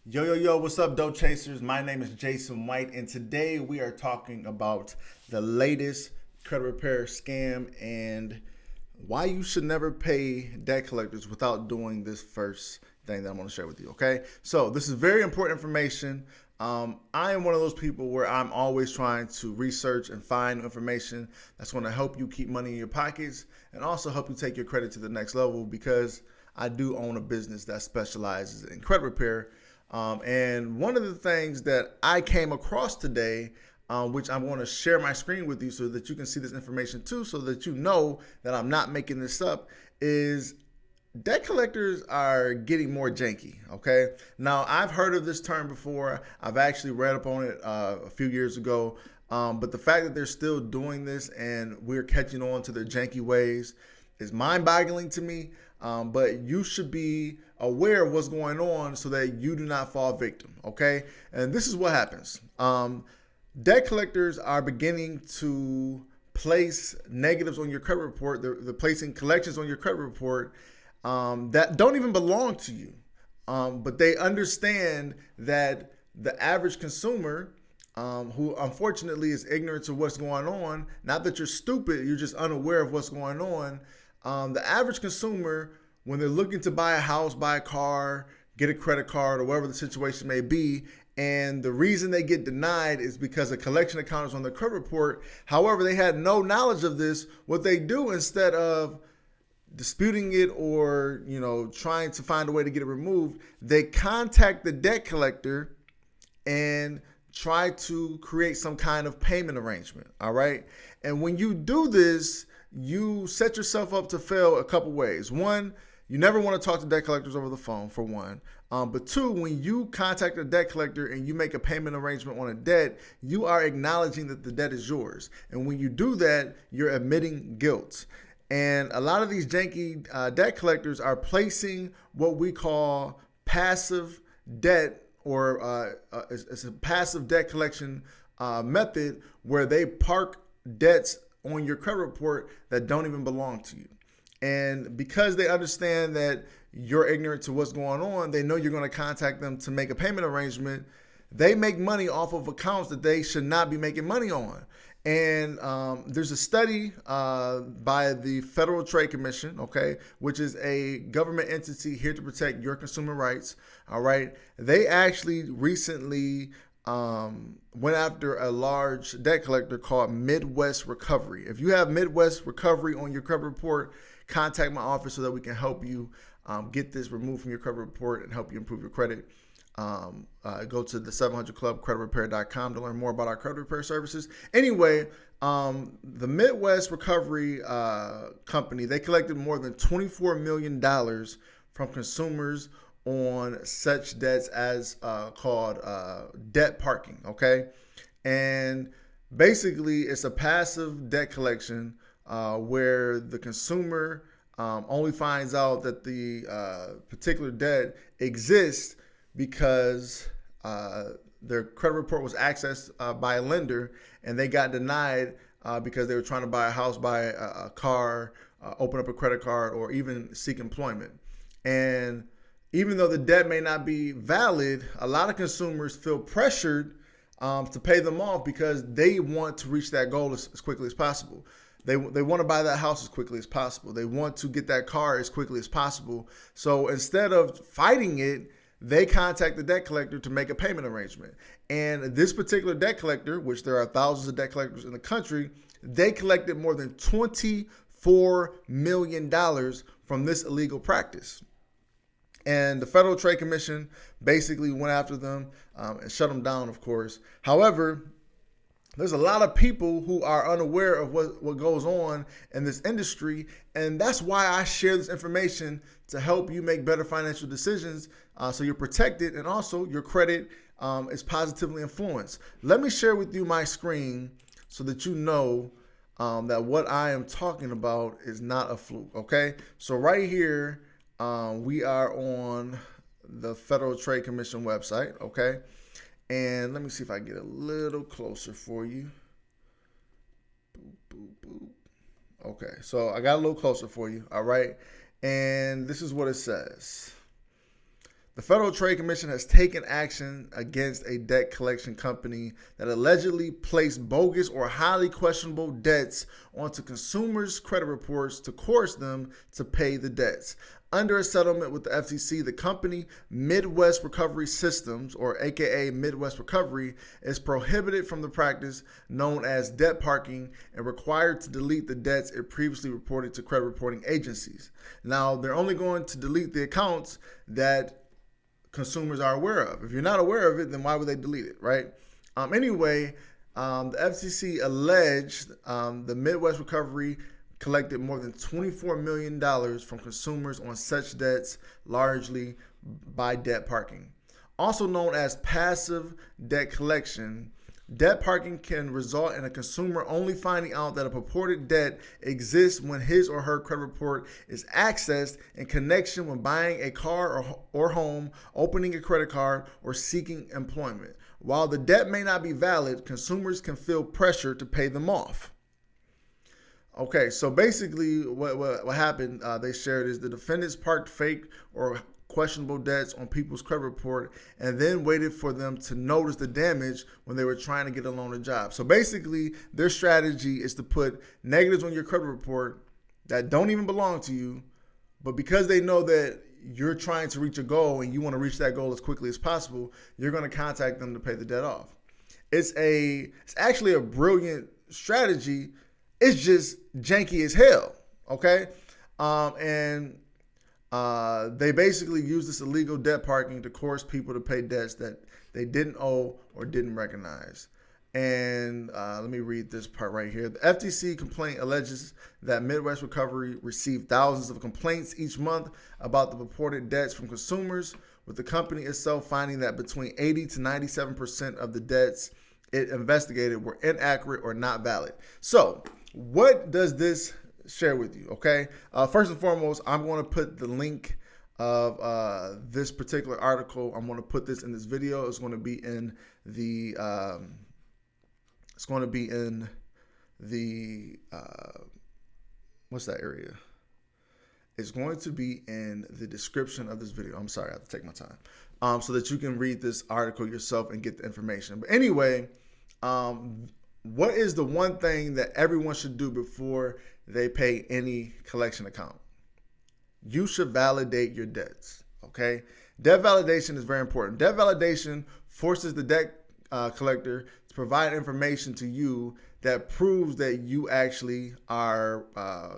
Yo, yo, yo, what's up, Dope Chasers? My name is Jason White, and today we are talking about the latest credit repair scam and why you should never pay debt collectors without doing this first thing that I'm going to share with you, okay? So, this is very important information. I am one of those people where I'm always trying to research and find information that's going to help you keep money in your pockets and also help you take your credit to the next level because I do own a business that specializes in credit repair. And one of the things that I came across today, which I'm going to share my screen with you so that you can see this information too, so that you know that I'm not making this up, is debt collectors are getting more janky. Okay. Now, I've heard of this term before. I've actually read up on it a few years ago. But the fact that they're still doing this and we're catching on to their janky ways is mind-boggling to me. But you should be aware of what's going on so that you do not fall victim. Okay. And this is what happens. Debt collectors are beginning to place negatives on your credit report. They're placing collections on your credit report that don't even belong to you. But they understand that the average consumer, who unfortunately is ignorant to what's going on, not that you're stupid, you're just unaware of what's going on. The average consumer, when they're looking to buy a house, buy a car, get a credit card, or whatever the situation may be, and the reason they get denied is because a collection account is on their credit report. However, they had no knowledge of this. What they do, instead of disputing it or trying to find a way to get it removed, they contact the debt collector and try to create some kind of payment arrangement. All right. And when you do this, you set yourself up to fail a couple ways. One, you never want to talk to debt collectors over the phone, for one. But two, when you contact a debt collector and you make a payment arrangement on a debt, you are acknowledging that the debt is yours. And when you do that, you're admitting guilt. And a lot of these janky debt collectors are placing what we call passive debt, or it's a passive debt collection method where they park debts on your credit report that don't even belong to you. And because they understand that you're ignorant to what's going on, they know you're going to contact them to make a payment arrangement. They make money off of accounts that they should not be making money on. And there's a study by the Federal Trade Commission, okay, which is a government entity here to protect your consumer rights. All right. They actually recently went after a large debt collector called Midwest Recovery. If you have Midwest Recovery on your credit report, contact my office so that we can help you get this removed from your credit report and help you improve your credit. Go to the 700club creditrepair.com to learn more about our credit repair services. Anyway, the Midwest Recovery Company, they collected more than $24 million from consumers on such debts as called debt parking. Okay. And basically, it's a passive debt collection where the consumer only finds out that the particular debt exists because their credit report was accessed by a lender and they got denied because they were trying to buy a house, buy a car, open up a credit card, or even seek employment. And even though the debt may not be valid, a lot of consumers feel pressured to pay them off because they want to reach that goal as quickly as possible. They want to buy that house as quickly as possible. They want to get that car as quickly as possible. So instead of fighting it, they contact the debt collector to make a payment arrangement. And this particular debt collector, which there are thousands of debt collectors in the country, they collected more than $24 million from this illegal practice. And the Federal Trade Commission basically went after them and shut them down, of course. However, there's a lot of people who are unaware of what goes on in this industry. And that's why I share this information to help you make better financial decisions so you're protected and also your credit is positively influenced. Let me share with you my screen so that you know that what I am talking about is not a fluke. Okay. So right here, we are on the Federal Trade Commission website. Okay. And let me see if I can get a little closer for you. Boop, boop, boop. Okay, so I got a little closer for you. All right. And this is what it says. The Federal Trade Commission has taken action against a debt collection company that allegedly placed bogus or highly questionable debts onto consumers' credit reports to coerce them to pay the debts. Under a settlement with the FTC, the company Midwest Recovery Systems, or AKA Midwest Recovery, is prohibited from the practice known as debt parking and required to delete the debts it previously reported to credit reporting agencies. Now, they're only going to delete the accounts that consumers are aware of. If you're not aware of it, then why would they delete it, right? Anyway, the FTC alleged the Midwest Recovery collected more than $24 million from consumers on such debts, largely by debt parking. Also known as passive debt collection, debt parking can result in a consumer only finding out that a purported debt exists when his or her credit report is accessed in connection with buying a car or home, opening a credit card, or seeking employment. While the debt may not be valid, consumers can feel pressure to pay them off. Okay, so basically what happened, they shared, is the defendants parked fake or questionable debts on people's credit report and then waited for them to notice the damage when they were trying to get a loan or job. So basically, their strategy is to put negatives on your credit report that don't even belong to you, but because they know that you're trying to reach a goal and you want to reach that goal as quickly as possible, you're going to contact them to pay the debt off. It's actually a brilliant strategy. It's just janky as hell, okay? They basically use this illegal debt parking to coerce people to pay debts that they didn't owe or didn't recognize. And let me read this part right here. The Ftc Complaint alleges that Midwest Recovery received thousands of complaints each month about the purported debts from consumers, with the company itself finding that between 80 to 97% of the debts it investigated were inaccurate or not valid. So, what does this share with you? Okay, first and foremost, I'm going to put the link of this particular article. I'm going to put this in this video. It's going to be in the what's that area? It's going to be in the description of this video. I'm sorry, I have to take my time, so that you can read this article yourself and get the information. But anyway, what is the one thing that everyone should do before they pay any collection account? You should validate your debts, okay? Debt validation is very important. Debt validation forces the debt collector to provide information to you that proves that you actually are,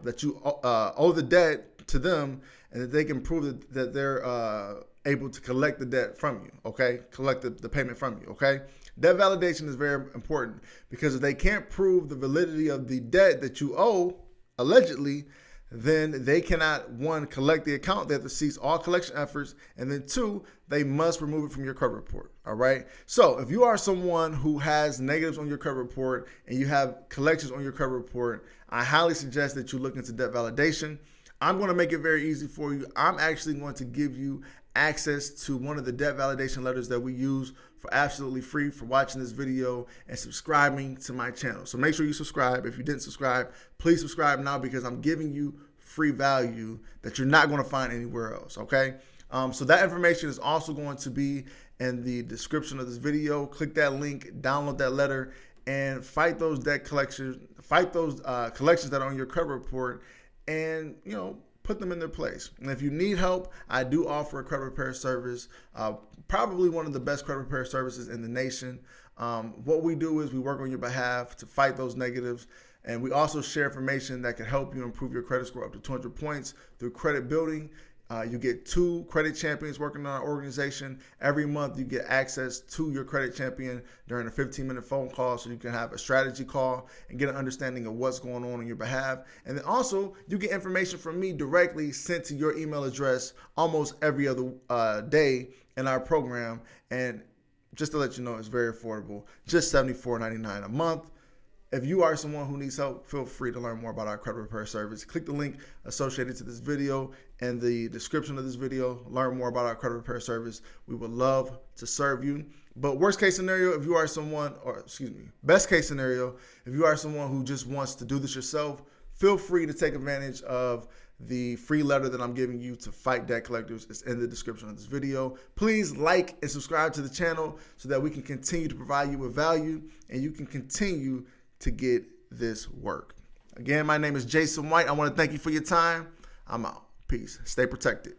that you owe the debt to them, and that they can prove that they're able to collect the debt from you, okay? Collect the payment from you, okay? Debt validation is very important because if they can't prove the validity of the debt that you owe, allegedly, then they cannot, one, collect the account. They have to cease all collection efforts. And then two, they must remove it from your credit report. All right. So if you are someone who has negatives on your credit report and you have collections on your credit report, I highly suggest that you look into debt validation. I'm going to make it very easy for you. I'm actually going to give you access to one of the debt validation letters that we use for absolutely free for watching this video and subscribing to my channel. So make sure you subscribe. If you didn't subscribe, please subscribe now because I'm giving you free value that you're not going to find anywhere else, okay? So that information is also going to be in the description of this video. Click that link, download that letter, and fight those debt collections, fight those collections that are on your credit report, and, you know, put them in their place. And if you need help, I do offer a credit repair service, probably one of the best credit repair services in the nation. What we do is we work on your behalf to fight those negatives. And we also share information that can help you improve your credit score up to 200 points through credit building. You get 2 credit champions working in our organization. Every month you get access to your credit champion during a 15-minute phone call so you can have a strategy call and get an understanding of what's going on your behalf. And then also you get information from me directly sent to your email address almost every other day in our program. And just to let you know, it's very affordable, just $74.99 a month. If you are someone who needs help, feel free to learn more about our credit repair service. Click the link associated to this video in the description of this video. Learn more about our credit repair service. We would love to serve you. But worst case scenario, if you are someone, or excuse me, best case scenario, if you are someone who just wants to do this yourself, feel free to take advantage of the free letter that I'm giving you to fight debt collectors. It's in the description of this video. Please like and subscribe to the channel so that we can continue to provide you with value and you can continue to get this work. Again, my name is Jason White. I want to thank you for your time. I'm out. Peace. Stay protected.